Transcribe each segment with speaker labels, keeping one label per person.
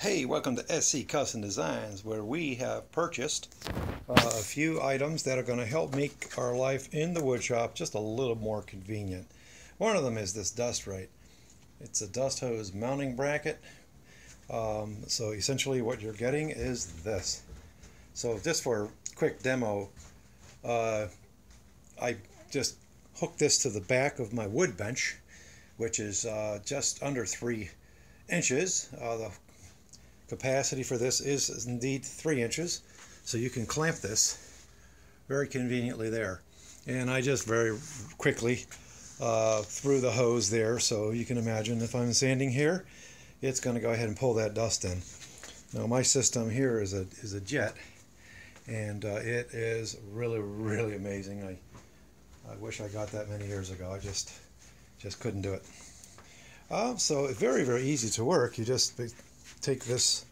Speaker 1: Hey, welcome to SC Custom Designs, where we have purchased a few items that are going to help make our life in the woodshop just a little more convenient. One of them is this Dust Right. It's a dust hose mounting bracket. So essentially what you're getting is this. So just for a quick demo, I just hooked this to the back of my wood bench, which is just under 3 inches. The capacity for this is indeed 3 inches, so you can clamp this very conveniently there. And I just very quickly threw the hose there, so you can imagine if I'm standing here, it's going to go ahead and pull that dust in. Now my system here is a jet, and it is really amazing. I wish I got that many years ago. I just couldn't do it. So very easy to work. You just take this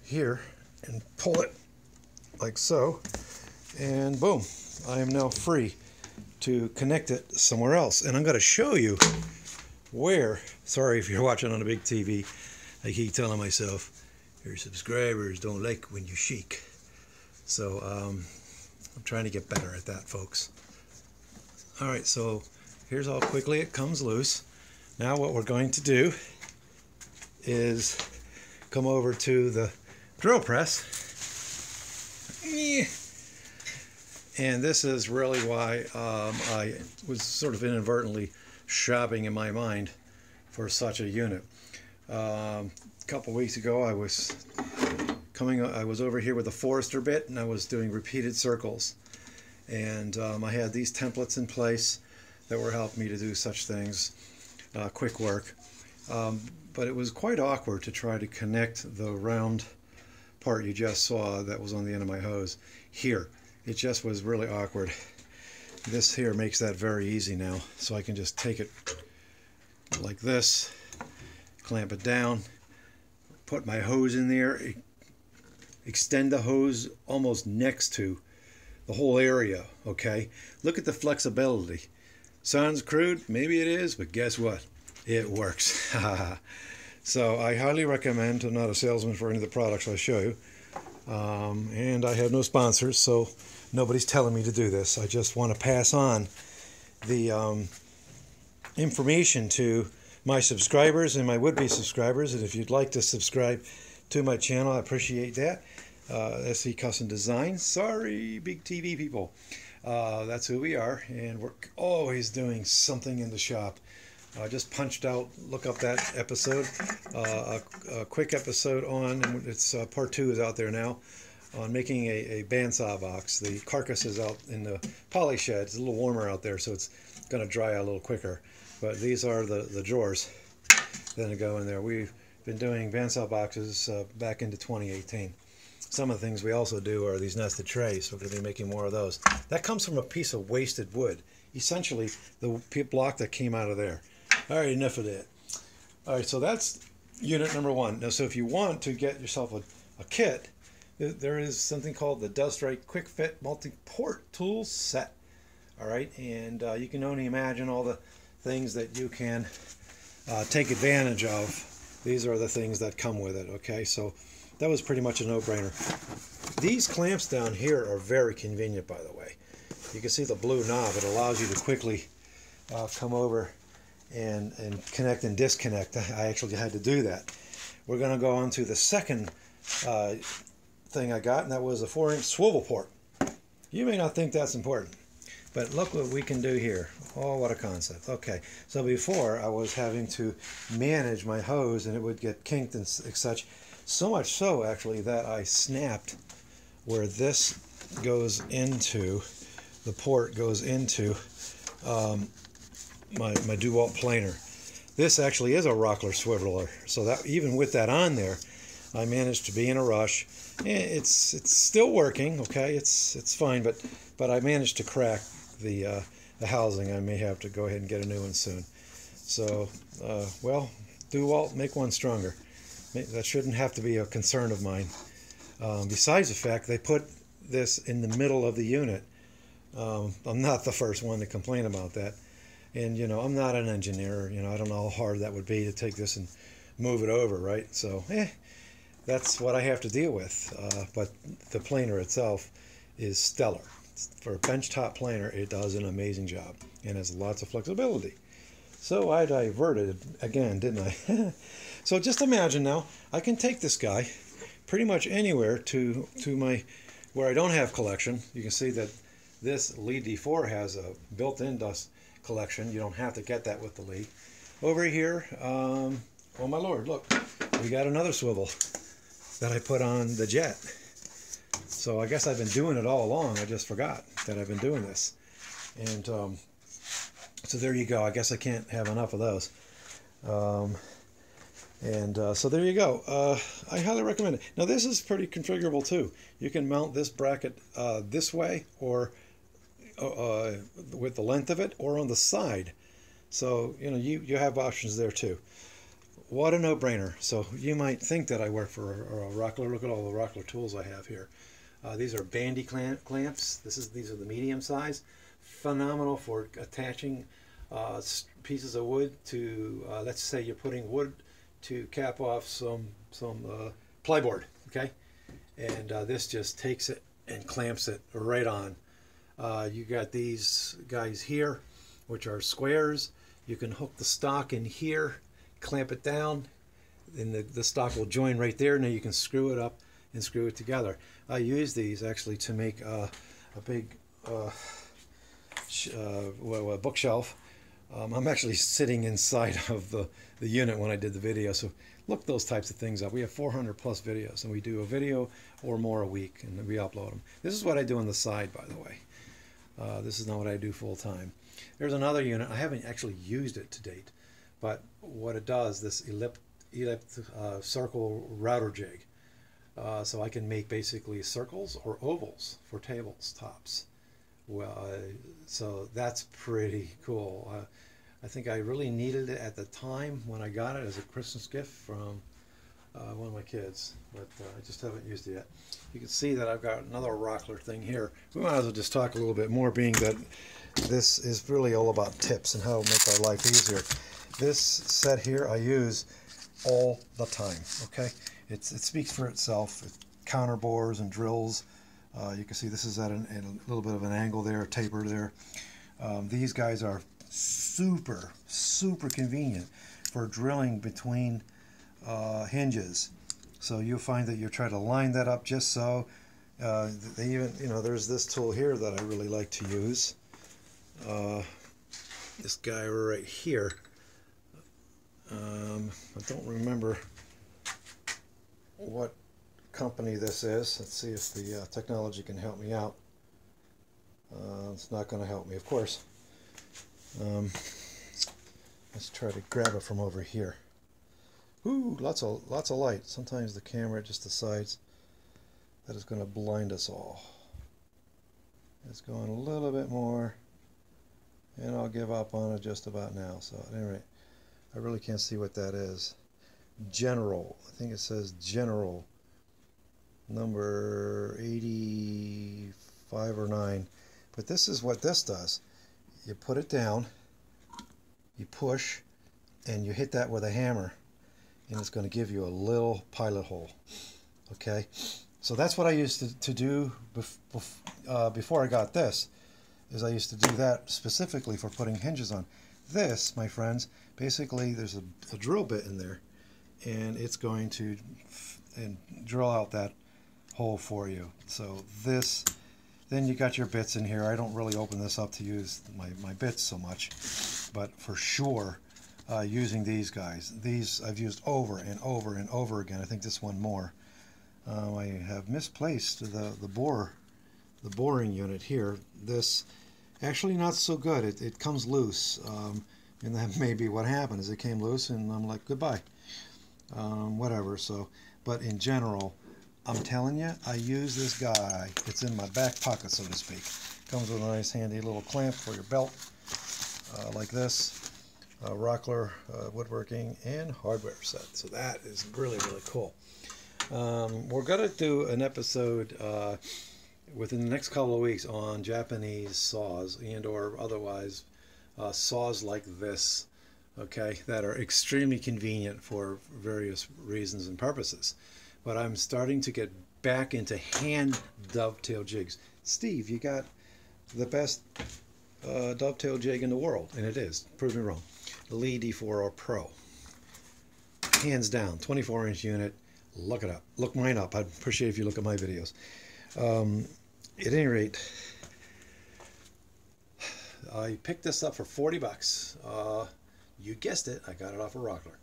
Speaker 1: here and pull it like so, and boom, I am now free to connect it somewhere else. And I'm going to show you where. Sorry if you're watching on a big TV. I keep telling myself your subscribers don't like when you shake. So I'm trying to get better at that, folks. Alright, so here's how quickly it comes loose. Now what we're going to do is come over to the drill press, and this is really why I was sort of inadvertently shopping in my mind for such a unit. A couple weeks ago I was over here with a Forester bit, and I was doing repeated circles, and I had these templates in place that were helping me to do such things, quick work. But it was quite awkward to try to connect the round part you just saw that was on the end of my hose here. It just was really awkward. This here makes that very easy now. So I can just take it like this, clamp it down, put my hose in there, extend the hose almost next to the whole area, okay? Look at the flexibility. Sounds crude, maybe it is, but guess what? It works. So I highly recommend. I'm not a salesman for any of the products I show you, and I have no sponsors, so nobody's telling me to do this. I just want to pass on the information to my subscribers and my would-be subscribers, and if you'd like to subscribe to my channel, I appreciate that. SC Custom Design. Sorry, big TV people. That's who we are, and we're always doing something in the shop. I just punched out, look up that episode, a quick episode on, and it's part 2 is out there now, on making a bandsaw box. The carcass is out in the poly shed. It's a little warmer out there, so it's going to dry out a little quicker. But these are the drawers that go in there. We've been doing bandsaw boxes back into 2018. Some of the things we also do are these nested trays, so we're going to be making more of those. That comes from a piece of wasted wood, essentially the block that came out of there. All right, enough of that. All right, so that's unit number 1. Now, so if you want to get yourself a kit, there is something called the Dust Right Quick Fit Multi-Port Tool Set. All right, and you can only imagine all the things that you can take advantage of. These are the things that come with it, okay? So that was pretty much a no-brainer. These clamps down here are very convenient, by the way. You can see the blue knob. It allows you to quickly come over and connect and disconnect. I actually had to do that. We're going to go on to the second thing I got, and that was a 4-inch swivel port. You may not think that's important, but look what we can do here. Oh, what a concept. Okay, so before I was having to manage my hose, and it would get kinked and such. So much so, actually, that I snapped where this goes into, the port goes into my DeWalt planer. This actually is a Rockler swiveler, so that even with that on there, I managed to be in a rush. It's still working, okay. It's fine, but I managed to crack the housing. I may have to go ahead and get a new one soon. So, well, DeWalt, make one stronger. That shouldn't have to be a concern of mine. Besides the fact they put this in the middle of the unit. I'm not the first one to complain about that. And, you know, I'm not an engineer. You know, I don't know how hard that would be to take this and move it over, right? So, that's what I have to deal with. But the planer itself is stellar. For a benchtop planer, it does an amazing job and has lots of flexibility. So I diverted again, didn't I? So just imagine now, I can take this guy pretty much anywhere to my, where I don't have collection. You can see that this Lee D4 has a built-in dust collection. You don't have to get that with the Lee. Over here, oh my lord, look, we got another swivel that I put on the Jet. So I guess I've been doing it all along. I just forgot that I've been doing this. And so there you go. I guess I can't have enough of those. So there you go. I highly recommend it. Now this is pretty configurable too. You can mount this bracket this way, or with the length of it, or on the side. So you have options there too. What a no-brainer. So you might think that I work for a Rockler. Look at all the Rockler tools I have here. These are Bandy Clamps. These are the medium size. Phenomenal for attaching pieces of wood to, let's say you're putting wood to cap off some plyboard, okay? And this just takes it and clamps it right on. You got these guys here, which are squares. You can hook the stock in here, clamp it down, and the stock will join right there. Now you can screw it up and screw it together. I use these actually to make a big bookshelf. I'm actually sitting inside of the unit when I did the video, so look those types of things up. We have 400 plus videos, and we do a video or more a week, and we upload them. This is what I do on the side, by the way. This is not what I do full time. There's another unit. I haven't actually used it to date, but what it does, this circle router jig. So I can make basically circles or ovals for tables tops. Well, so that's pretty cool. I think I really needed it at the time when I got it as a Christmas gift from one of my kids, but I just haven't used it yet. You can see that I've got another Rockler thing here. We might as well just talk a little bit more, being that this is really all about tips and how to make our life easier. This set here I use all the time, okay? It speaks for itself. It's counter bores and drills. You can see this is at a little bit of an angle there, a taper there. These guys are super convenient for drilling between hinges. So you'll find that you try to line that up just so. They even, there's this tool here that I really like to use. This guy right here. I don't remember what company this is. Let's see if the technology can help me out. It's not going to help me, of course. Let's try to grab it from over here. Ooh, lots of light. Sometimes the camera just decides that it's going to blind us all. It's going a little bit more, and I'll give up on it just about now. So at any rate, I really can't see what that is. General, I think it says General number 85 or 9. But this is what this does. You put it down, you push, and you hit that with a hammer, and it's going to give you a little pilot hole. Okay, so that's what I used to do before I got this. Is I used to do that specifically for putting hinges on. This, my friends, basically there's a drill bit in there, and it's going to drill out that hole for you. So this, then you got your bits in here. I don't really open this up to use my bits so much, but for sure using these guys. These I've used over and over and over again. I think this one more. I have misplaced the boring unit here. This actually not so good. It comes loose, and that may be what happened. Is it came loose, and I'm like, goodbye. Whatever. So, but in general, I'm telling you, I use this guy. It's in my back pocket, so to speak. Comes with a nice handy little clamp for your belt, like this. Rockler woodworking and hardware set. So that is really cool. We're going to do an episode within the next couple of weeks on Japanese saws and or otherwise saws like this, okay, that are extremely convenient for various reasons and purposes. but I'm starting to get back into hand dovetail jigs. Steve, you got the best dovetail jig in the world, and it is. Prove me wrong. The Lee D4R Pro. Hands down, 24-inch unit. Look it up. Look mine up. I'd appreciate if you look at my videos. At any rate, I picked this up for 40 bucks. You guessed it, I got it off of Rockler,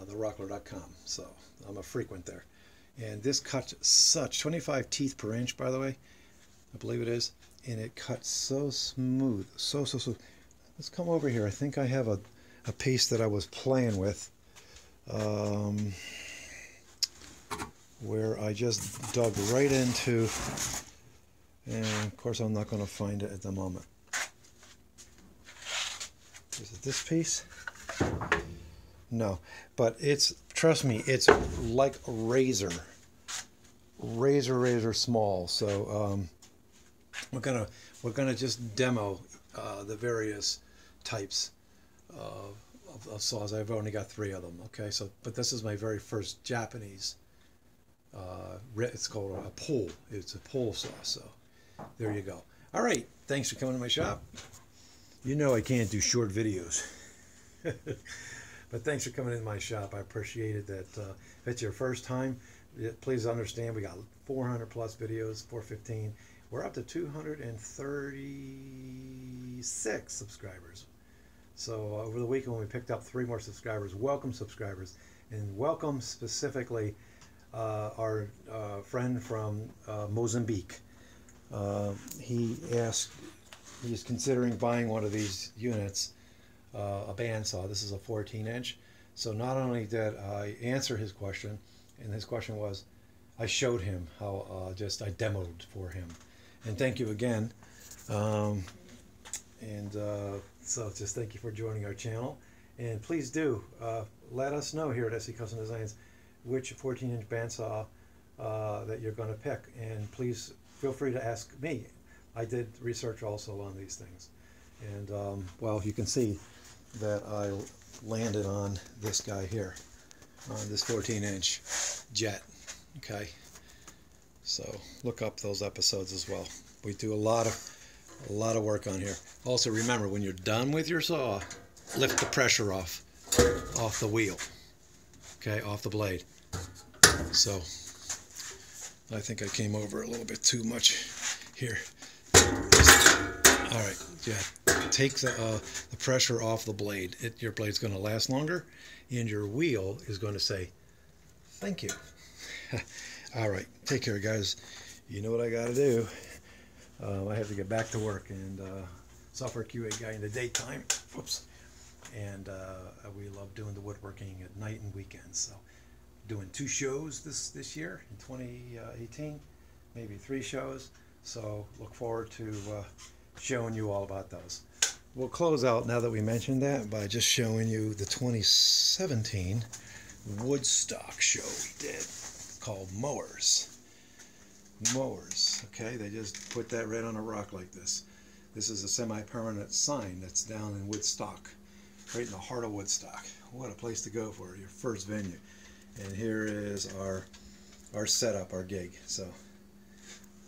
Speaker 1: the Rockler.com. So I'm a frequent there. And this cuts such 25 teeth per inch, by the way, I believe it is, and it cuts so smooth, so smooth. Let's come over here. I think I have a piece that I was playing with, where I just dug right into, and of course I'm not going to find it at the moment. Is it this piece? No, but it's, trust me, it's like a razor small. So we're gonna just demo the various types of saws. I've only got 3 of them. Okay, so but this is my very first Japanese. It's called a pull. It's a pull saw. So there you go. All right, thanks for coming to my shop. You know I can't do short videos. But thanks for coming in my shop. I appreciate it. That if it's your first time, please understand we got 400 plus videos, 415. We're up to 236 subscribers. So over the weekend when we picked up 3 more subscribers, welcome subscribers, and welcome specifically our friend from Mozambique. He asked. He's considering buying one of these units, a bandsaw. This is a 14-inch. So not only did I answer his question, and his question was, I showed him how I demoed for him. And thank you again. So just thank you for joining our channel. And please do let us know here at SE Custom Designs which 14-inch bandsaw that you're going to pick. And please feel free to ask me. I did research also on these things, and well, you can see that I landed on this guy here, on this 14-inch jet. Okay, so look up those episodes as well. We do a lot of work on here. Also, remember, when you're done with your saw, lift the pressure off the wheel. Okay, off the blade. So I think I came over a little bit too much here. All right, yeah, take the pressure off the blade. Your blade's going to last longer, and your wheel is going to say, thank you. All right, take care, guys. You know what I got to do. I have to get back to work, and software QA guy in the daytime. Whoops. And we love doing the woodworking at night and weekends. So doing 2 shows this year in 2018, maybe 3 shows. So look forward to showing you all about those. We'll close out, now that we mentioned that, by just showing you the 2017 Woodstock show we did, called Mowers. Okay, they just put that right on a rock like this. This is a semi-permanent sign that's down in Woodstock, right in the heart of Woodstock. What a place to go for your first venue. And here is our setup, our gig. So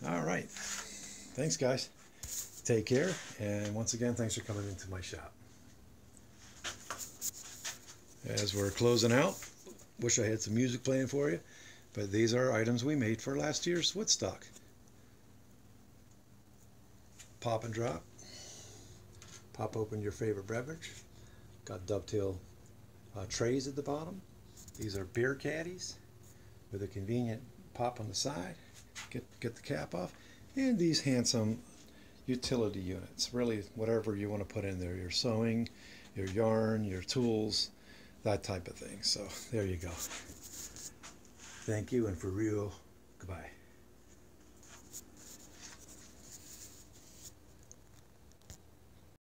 Speaker 1: all right, thanks guys, take care, and once again, thanks for coming into my shop. As we're closing out, wish I had some music playing for you, but these are items we made for last year's Woodstock. Pop and drop, pop open your favorite beverage, got dovetail trays at the bottom. These are beer caddies with a convenient pop on the side. Get the cap off, and these handsome utility units. Really, whatever you want to put in there, your sewing, your yarn, your tools, that type of thing. So there you go. Thank you, and for real, goodbye.